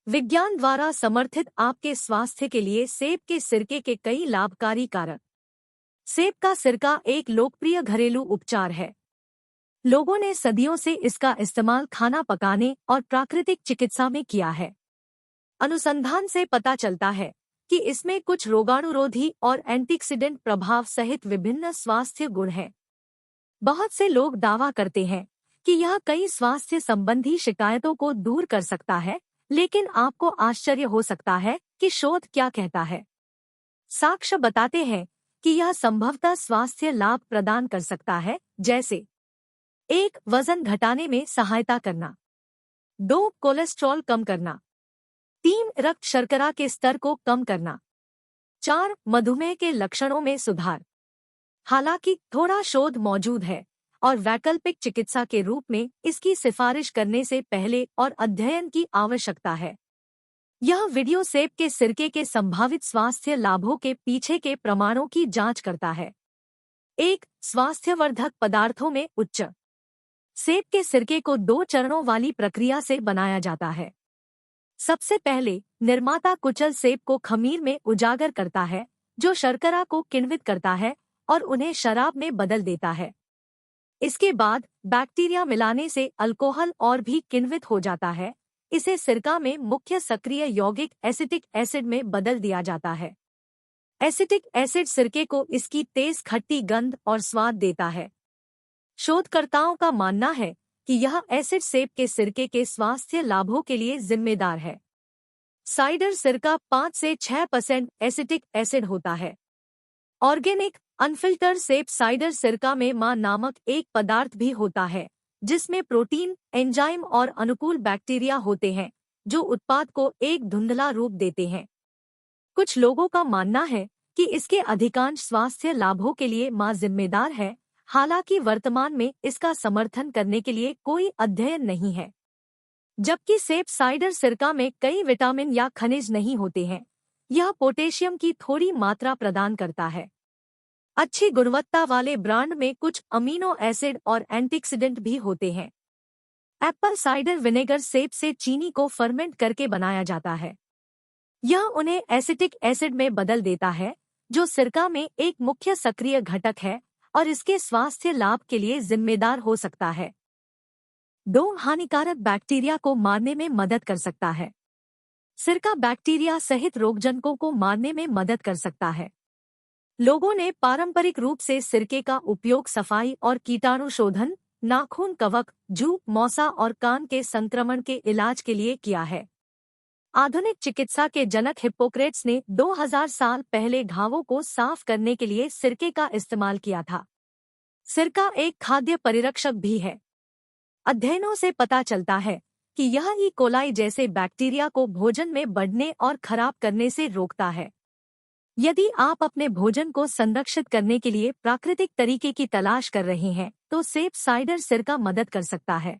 विज्ञान द्वारा समर्थित आपके स्वास्थ्य के लिए सेब के सिरके के कई लाभकारी कारक। सेब का सिरका एक लोकप्रिय घरेलू उपचार है। लोगों ने सदियों से इसका इस्तेमाल खाना पकाने और प्राकृतिक चिकित्सा में किया है। अनुसंधान से पता चलता है कि इसमें कुछ रोगाणुरोधी और एंटीऑक्सीडेंट प्रभाव सहित विभिन्न स्वास्थ्य गुण हैं। बहुत से लोग दावा करते हैं कि यह कई स्वास्थ्य संबंधी शिकायतों को दूर कर सकता है, लेकिन आपको आश्चर्य हो सकता है कि शोध क्या कहता है। साक्ष्य बताते हैं कि यह संभवतः स्वास्थ्य लाभ प्रदान कर सकता है, जैसे 1. वजन घटाने में सहायता करना। 2. कोलेस्ट्रॉल कम करना। 3. रक्त शर्करा के स्तर को कम करना। 4. मधुमेह के लक्षणों में सुधार। हालांकि थोड़ा शोध मौजूद है और वैकल्पिक चिकित्सा के रूप में इसकी सिफारिश करने से पहले और अध्ययन की आवश्यकता है। यह वीडियो सेब के सिरके के संभावित स्वास्थ्य लाभों के पीछे के प्रमाणों की जांच करता है। 1. स्वास्थ्यवर्धक पदार्थों में उच्च। सेब के सिरके को 2 चरणों वाली प्रक्रिया से बनाया जाता है। सबसे पहले निर्माता कुचल सेब को खमीर में उजागर करता है, जो शर्करा को किण्वित करता है और उन्हें शराब में बदल देता है। इसके बाद बैक्टीरिया मिलाने से अल्कोहल और भी किण्वित हो जाता है। इसे सिरका में मुख्य सक्रिय यौगिक एसिटिक एसिड में बदल दिया जाता है। एसिटिक एसिड सिरके को इसकी तेज खट्टी गंध और स्वाद देता है। शोधकर्ताओं का मानना है कि यह एसिड सेब के सिरके के स्वास्थ्य लाभों के लिए जिम्मेदार है। साइडर सिरका 5 से 6% एसिटिक एसिड होता है। ऑर्गेनिक अनफिल्टर सेब साइडर सिरका में मा नामक एक पदार्थ भी होता है, जिसमें प्रोटीन, एंजाइम और अनुकूल बैक्टीरिया होते हैं, जो उत्पाद को एक धुंधला रूप देते हैं। कुछ लोगों का मानना है कि इसके अधिकांश स्वास्थ्य लाभों के लिए मा जिम्मेदार है, हालांकि वर्तमान में इसका समर्थन करने के लिए कोई अध्ययन नहीं है। जबकि सेब साइडर सिरका में कई विटामिन या खनिज नहीं होते हैं, यह पोटेशियम की थोड़ी मात्रा प्रदान करता है। अच्छी गुणवत्ता वाले ब्रांड में कुछ अमीनो एसिड और एंटीऑक्सीडेंट भी होते हैं। एप्पल साइडर विनेगर सेब से चीनी को फर्मेंट करके बनाया जाता है। यह उन्हें एसिटिक एसिड में बदल देता है, जो सिरका में एक मुख्य सक्रिय घटक है और इसके स्वास्थ्य लाभ के लिए जिम्मेदार हो सकता है। 2. हानिकारक बैक्टीरिया को मारने में मदद कर सकता है। सिरका बैक्टीरिया सहित रोगजनकों को मारने में मदद कर सकता है। लोगों ने पारंपरिक रूप से सिरके का उपयोग सफाई और कीटाणु शोधन, नाखून कवक, जूं, मौसा और कान के संक्रमण के इलाज के लिए किया है। आधुनिक चिकित्सा के जनक हिप्पोक्रेट्स ने 2000 साल पहले घावों को साफ करने के लिए सिरके का इस्तेमाल किया था। सिरका एक खाद्य परिरक्षक भी है। अध्ययनों से पता चलता है कि यह ई कोलाई जैसे बैक्टीरिया को भोजन में बढ़ने और खराब करने से रोकता है। यदि आप अपने भोजन को संरक्षित करने के लिए प्राकृतिक तरीके की तलाश कर रहे हैं, तो सेब साइडर सिरका मदद कर सकता है।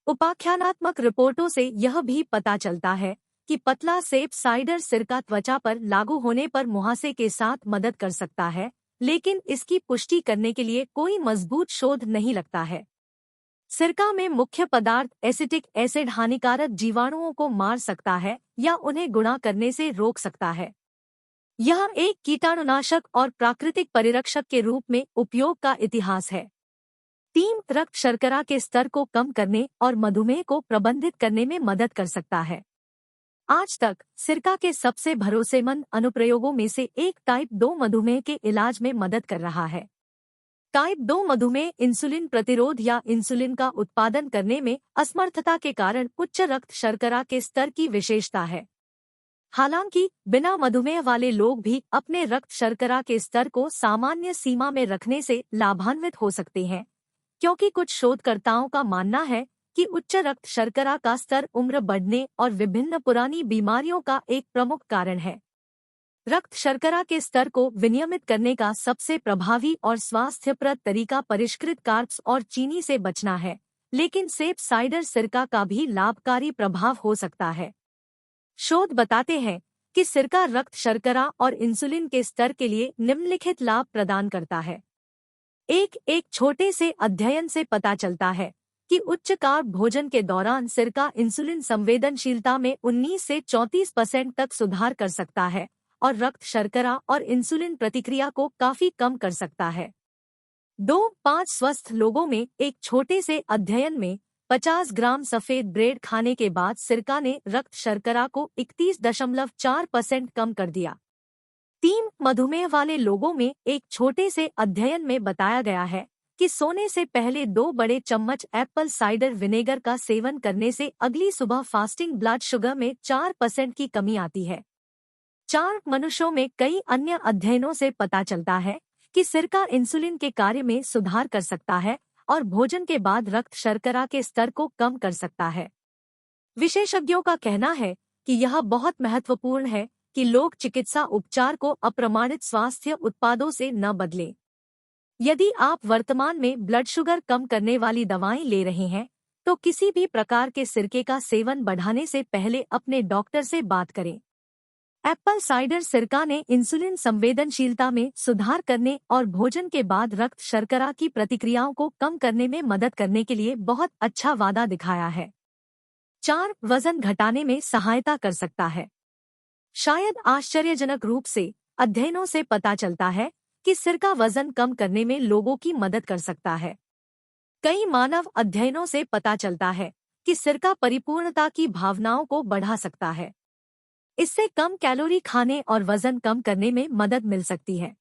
उपाख्यानात्मक रिपोर्टों से यह भी पता चलता है कि पतला सेब साइडर सिरका त्वचा पर लागू होने पर मुहासे के साथ मदद कर सकता है, लेकिन इसकी पुष्टि करने के लिए कोई मजबूत शोध नहीं लगता है। सिरका में मुख्य पदार्थ एसिटिक एसिड हानिकारक जीवाणुओं को मार सकता है या उन्हें गुणा करने से रोक सकता है। यह एक कीटाणुनाशक और प्राकृतिक परिरक्षक के रूप में उपयोग का इतिहास है। 3. रक्त शर्करा के स्तर को कम करने और मधुमेह को प्रबंधित करने में मदद कर सकता है। आज तक सिरका के सबसे भरोसेमंद अनुप्रयोगों में से एक टाइप 2 मधुमेह के इलाज में मदद कर रहा है। टाइप 2 मधुमेह इंसुलिन प्रतिरोध या इंसुलिन का उत्पादन करने में असमर्थता के कारण उच्च रक्त शर्करा के स्तर की विशेषता है। हालांकि बिना मधुमेह वाले लोग भी अपने रक्त शर्करा के स्तर को सामान्य सीमा में रखने से लाभान्वित हो सकते हैं, क्योंकि कुछ शोधकर्ताओं का मानना है कि उच्च रक्त शर्करा का स्तर उम्र बढ़ने और विभिन्न पुरानी बीमारियों का एक प्रमुख कारण है। रक्त शर्करा के स्तर को विनियमित करने का सबसे प्रभावी और स्वास्थ्यप्रद तरीका परिष्कृत कार्ब्स और चीनी से बचना है, लेकिन सेब साइडर सिरका का भी लाभकारी प्रभाव हो सकता है। शोध बताते हैं कि सिरका रक्त शर्करा और इंसुलिन के स्तर के लिए निम्नलिखित लाभ प्रदान करता है। एक छोटे से अध्ययन से पता चलता है कि उच्च कार्ब भोजन के दौरान सिरका इंसुलिन संवेदनशीलता में 19 से 34% तक सुधार कर सकता है और रक्त शर्करा और इंसुलिन प्रतिक्रिया को काफी कम कर सकता है। 2-5 स्वस्थ लोगों में एक छोटे से अध्ययन में 50 ग्राम सफेद ब्रेड खाने के बाद सिरका ने रक्त शर्करा को 31.4% कम कर दिया। 3 मधुमेह वाले लोगों में एक छोटे से अध्ययन में बताया गया है कि सोने से पहले 2 बड़े चम्मच एप्पल साइडर विनेगर का सेवन करने से अगली सुबह फास्टिंग ब्लड शुगर में 4% की कमी आती है। 4 मनुष्यों में कई अन्य अध्ययनों से पता चलता है कि सिरका इंसुलिन के कार्य में सुधार कर सकता है और भोजन के बाद रक्त शर्करा के स्तर को कम कर सकता है। विशेषज्ञों का कहना है कि यह बहुत महत्वपूर्ण है कि लोग चिकित्सा उपचार को अप्रमाणित स्वास्थ्य उत्पादों से न बदलें। यदि आप वर्तमान में ब्लड शुगर कम करने वाली दवाएं ले रहे हैं, तो किसी भी प्रकार के सिरके का सेवन बढ़ाने से पहले अपने डॉक्टर से बात करें। एप्पल साइडर सिरका ने इंसुलिन संवेदनशीलता में सुधार करने और भोजन के बाद रक्त शर्करा की प्रतिक्रियाओं को कम करने में मदद करने के लिए बहुत अच्छा वादा दिखाया है। 4 वजन घटाने में सहायता कर सकता है। शायद आश्चर्यजनक रूप से अध्ययनों से पता चलता है कि सिरका वजन कम करने में लोगों की मदद कर सकता है। कई मानव अध्ययनों से पता चलता है कि सिरका परिपूर्णता की भावनाओं को बढ़ा सकता है। इससे कम कैलोरी खाने और वजन कम करने में मदद मिल सकती है।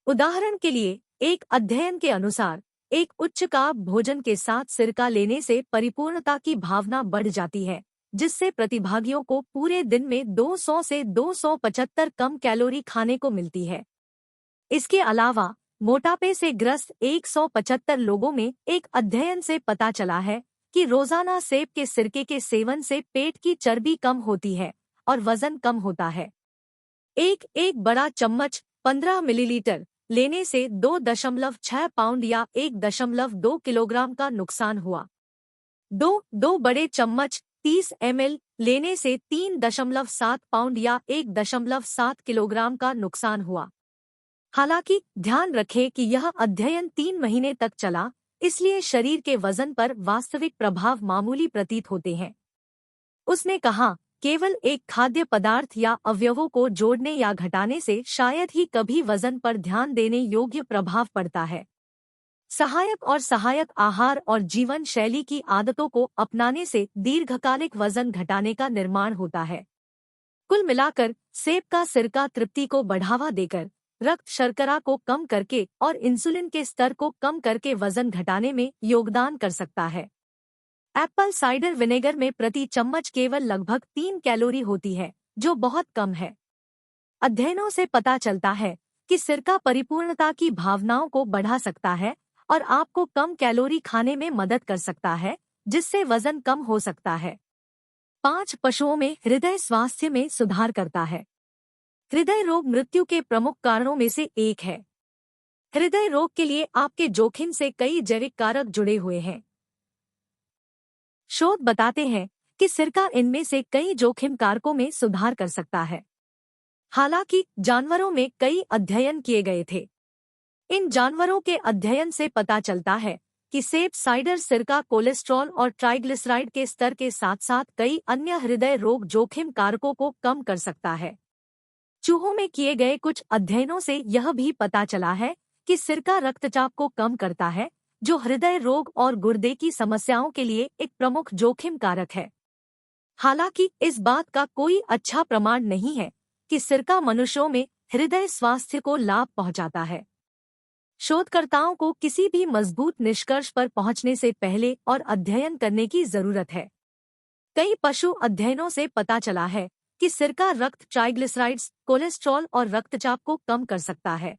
उदाहरण के लिए, एक अध्ययन के अनुसार एक उच्च कार्ब भोजन के साथ सिरका लेने से परिपूर्णता की भावना बढ़ जाती है, जिससे प्रतिभागियों को पूरे दिन में 200 से 275 कम कैलोरी खाने को मिलती है। इसके अलावा मोटापे से ग्रस्त 175 लोगों में एक अध्ययन से पता चला है कि रोजाना सेब के सिरके के सेवन से पेट की चर्बी कम होती है और वजन कम होता है। एक बड़ा चम्मच 15 मिलीलीटर लेने से 2.6 पाउंड या 1.2 किलोग्राम का नुकसान हुआ। 2 बड़े चम्मच 30 ml लेने से 3.7 पाउंड या 1.7 किलोग्राम का नुकसान हुआ। हालांकि ध्यान रखें कि यह अध्ययन 3 महीने तक चला, इसलिए शरीर के वजन पर वास्तविक प्रभाव मामूली प्रतीत होते हैं। उसने कहा, केवल एक खाद्य पदार्थ या अवयवों को जोड़ने या घटाने से शायद ही कभी वजन पर ध्यान देने योग्य प्रभाव पड़ता है। सहायक और सहायक आहार और जीवन शैली की आदतों को अपनाने से दीर्घकालिक वजन घटाने का निर्माण होता है। कुल मिलाकर सेब का सिरका तृप्ति को बढ़ावा देकर, रक्त शर्करा को कम करके और इंसुलिन के स्तर को कम करके वजन घटाने में योगदान कर सकता है। एप्पल साइडर विनेगर में प्रति चम्मच केवल लगभग 3 कैलोरी होती है, जो बहुत कम है। अध्ययनों से पता चलता है कि सिरका परिपूर्णता की भावनाओं को बढ़ा सकता है और आपको कम कैलोरी खाने में मदद कर सकता है, जिससे वजन कम हो सकता है। 5 पशुओं में हृदय स्वास्थ्य में सुधार करता है। हृदय रोग मृत्यु के प्रमुख कारणों में से एक है। हृदय रोग के लिए आपके जोखिम से कई जैविक कारक जुड़े हुए हैं। शोध बताते हैं कि सिरका इनमें से कई जोखिम कारकों में सुधार कर सकता है। हालांकि जानवरों में कई अध्ययन किए गए थे। इन जानवरों के अध्ययन से पता चलता है कि सेब साइडर सिरका कोलेस्ट्रॉल और ट्राइग्लिसराइड के स्तर के साथ साथ कई अन्य हृदय रोग जोखिम कारकों को कम कर सकता है। चूहों में किए गए कुछ अध्ययनों से यह भी पता चला है कि सिरका रक्तचाप को कम करता है, जो हृदय रोग और गुर्दे की समस्याओं के लिए एक प्रमुख जोखिम कारक है। हालांकि इस बात का कोई अच्छा प्रमाण नहीं है कि सिरका मनुष्यों में हृदय स्वास्थ्य को लाभ पहुंचाता है। शोधकर्ताओं को किसी भी मजबूत निष्कर्ष पर पहुंचने से पहले और अध्ययन करने की जरूरत है। कई पशु अध्ययनों से पता चला है कि सिरका रक्त ट्राइग्लिसराइड्स, कोलेस्ट्रॉल और रक्तचाप को कम कर सकता है।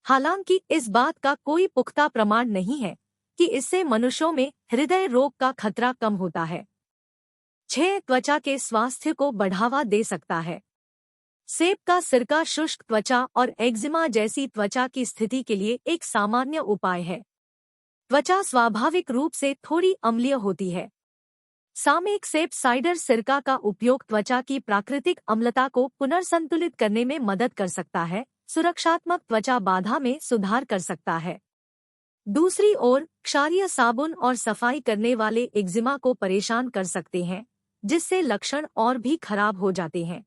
हालांकि इस बात का कोई पुख्ता प्रमाण नहीं है कि इससे मनुष्यों में हृदय रोग का खतरा कम होता है। 6 त्वचा के स्वास्थ्य को बढ़ावा दे सकता है। सेब का सिरका शुष्क त्वचा और एक्जिमा जैसी त्वचा की स्थिति के लिए एक सामान्य उपाय है। त्वचा स्वाभाविक रूप से थोड़ी अम्लीय होती है। सामयिक सेब साइडर सिरका का उपयोग त्वचा की प्राकृतिक अम्लता को पुनर्संतुलित करने में मदद कर सकता है, सुरक्षात्मक त्वचा बाधा में सुधार कर सकता है। दूसरी ओर क्षारीय साबुन और सफाई करने वाले एक्जिमा को परेशान कर सकते हैं, जिससे लक्षण और भी खराब हो जाते हैं।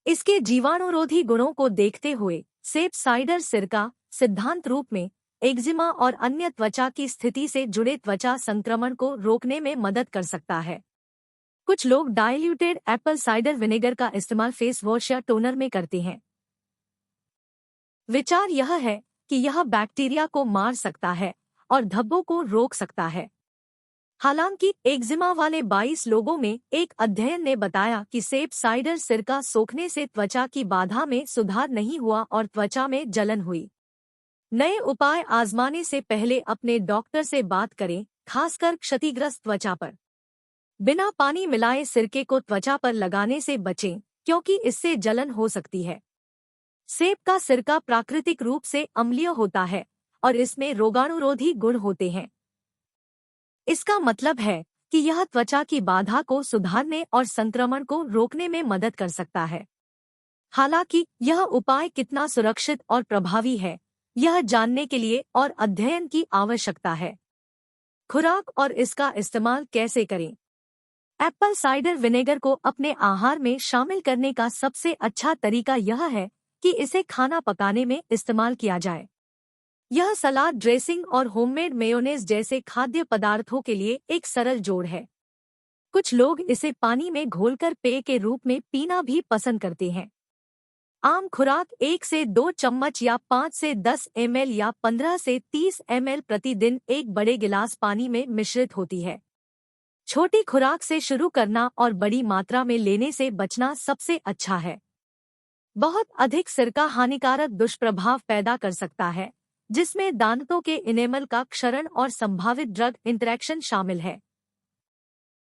इसके जीवाणुरोधी गुणों को देखते हुए सेब साइडर सिरका सिद्धांत रूप में एक्जिमा और अन्य त्वचा की स्थिति से जुड़े त्वचा संक्रमण को रोकने में मदद कर सकता है। कुछ लोग डाइल्यूटेड एप्पल साइडर विनेगर का इस्तेमाल फेस वॉश या टोनर में करते हैं। विचार यह है कि यह बैक्टीरिया को मार सकता है और धब्बों को रोक सकता है। हालांकि एक्जिमा वाले 22 लोगों में एक अध्ययन ने बताया कि सेब साइडर सिरका सोखने से त्वचा की बाधा में सुधार नहीं हुआ और त्वचा में जलन हुई। नए उपाय आजमाने से पहले अपने डॉक्टर से बात करें, खासकर क्षतिग्रस्त त्वचा पर। बिना पानी मिलाए सिरके को त्वचा पर लगाने से बचें, क्योंकि इससे जलन हो सकती है। सेब का सिरका प्राकृतिक रूप से अम्लीय होता है और इसमें रोगाणुरोधी गुण होते हैं। इसका मतलब है कि यह त्वचा की बाधा को सुधारने और संक्रमण को रोकने में मदद कर सकता है। हालांकि यह उपाय कितना सुरक्षित और प्रभावी है, यह जानने के लिए और अध्ययन की आवश्यकता है। खुराक और इसका इस्तेमाल कैसे करें? एप्पल साइडर विनेगर को अपने आहार में शामिल करने का सबसे अच्छा तरीका यह है कि इसे खाना पकाने में इस्तेमाल किया जाए। यह सलाद ड्रेसिंग और होममेड मेयोनेज़ जैसे खाद्य पदार्थों के लिए एक सरल जोड़ है। कुछ लोग इसे पानी में घोलकर पेय के रूप में पीना भी पसंद करते हैं। आम खुराक 1 से 2 चम्मच या 5 से 10 ml या 15 से 30 ml प्रतिदिन एक बड़े गिलास पानी में मिश्रित होती है। छोटी खुराक से शुरू करना और बड़ी मात्रा में लेने से बचना सबसे अच्छा है। बहुत अधिक सिरका हानिकारक दुष्प्रभाव पैदा कर सकता है, जिसमें दांतों के इनेमल का क्षरण और संभावित ड्रग इंटरैक्शन शामिल है।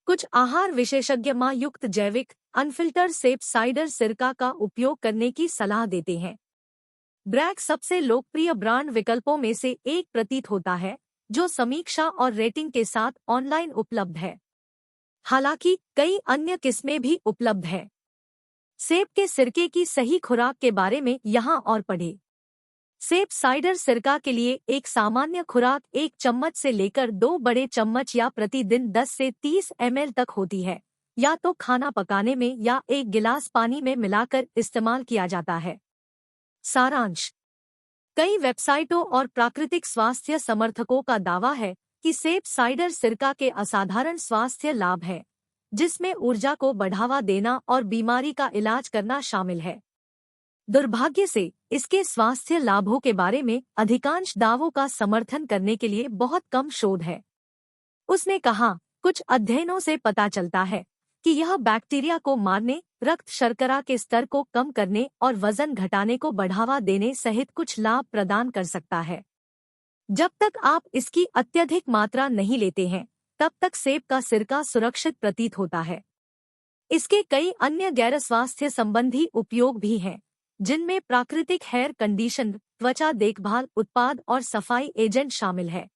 कुछ आहार विशेषज्ञ युक्त जैविक अनफिल्टर सेब साइडर सिरका का उपयोग करने की सलाह देते हैं। ब्रैग सबसे लोकप्रिय ब्रांड विकल्पों में से एक प्रतीत होता है, जो समीक्षा और रेटिंग के साथ ऑनलाइन उपलब्ध है। हालांकि कई अन्य किस्में भी उपलब्ध हैं। सेब के सिरके की सही खुराक के बारे में यहाँ और पढ़ें। सेब साइडर सिरका के लिए एक सामान्य खुराक 1 चम्मच से लेकर 2 बड़े चम्मच या प्रतिदिन 10 से 30 ml तक होती है, या तो खाना पकाने में या एक गिलास पानी में मिलाकर इस्तेमाल किया जाता है। सारांश: कई वेबसाइटों और प्राकृतिक स्वास्थ्य समर्थकों का दावा है कि सेब साइडर सिरका के असाधारण स्वास्थ्य लाभ हैं, जिसमें ऊर्जा को बढ़ावा देना और बीमारी का इलाज करना शामिल है। दुर्भाग्य से इसके स्वास्थ्य लाभों के बारे में अधिकांश दावों का समर्थन करने के लिए बहुत कम शोध है। उसने कहा, कुछ अध्ययनों से पता चलता है कि यह बैक्टीरिया को मारने, रक्त शर्करा के स्तर को कम करने और वजन घटाने को बढ़ावा देने सहित कुछ लाभ प्रदान कर सकता है। जब तक आप इसकी अत्यधिक मात्रा नहीं लेते हैं, तब तक सेब का सिरका सुरक्षित प्रतीत होता है। इसके कई अन्य गैर स्वास्थ्य संबंधी उपयोग भी हैं, जिनमें प्राकृतिक हेयर कंडीशनर, त्वचा देखभाल उत्पाद और सफाई एजेंट शामिल है।